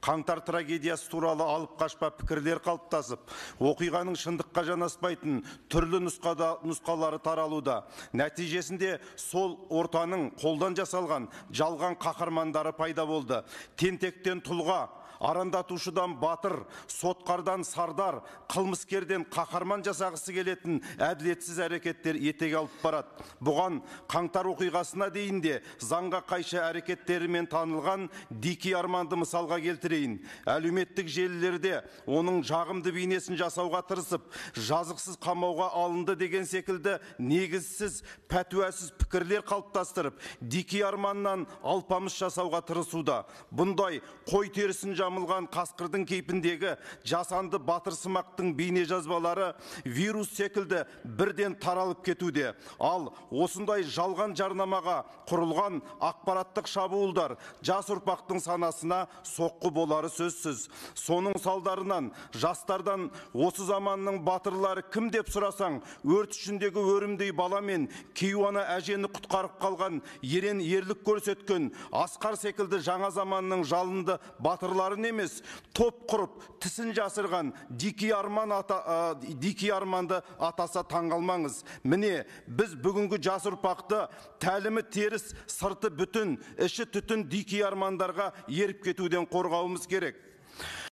Қаңтар трагедиясы туралы алып қашпа пікірлер қалыптасып, оқиғаның шындыққа жанаспайтын түрлі нұсқалары таралуда. Нәтижесінде сол ортаның қолдан жасалған жалған қаһармандары пайда болды. Тентектен тұлға, арандатушыдан батыр, сотқардан сардар, қылмыскерден қаһарман жасағысы келетін әділетсіз әрекеттер етек алып барады. Бұған қаңтар оқиғасына дейін де заңға қайшы әрекеттерімен танылған Дики Арманды мысалға келтірейін. Әлеуметтік желілерде оның жағымды бейнесін жасауға тырысып, жазықсыз қамауға алынды деген секілді негізсіз, пәтуасыз пікірлер қалыптастырып, Дики Арманнан алпамыс жасауға тырысуда. Бұндай қой терісін жамылған қасқырдың кейпіндегі жасанды батырсымақтың бейне жазбалары вирус секілді бірден таралып кетуде. Ал осындай жалған жарнамаға құрылған ақпараттық шабуылдар жас ұрпақтың санасына соққы болары сөзсіз. Соның салдарынан жастардан осы заманның батырлары кім деп сұрасаң, өрт ішіндегі өрімдей бала мен кейуана әжені құтқарып қалған ерен ерлік көрсеткен Асқар секілді жаңа заманның жалынды батырлары емес, топ құрып тісін жасырған Дики Арманды атаса таңғалмаңыз. Міне, біз бүгінгі жас ұрпақты тәлімі теріс, сырты бүтін, іші түтін Дики Армандарға еріп кетуден қорғауымыз керек.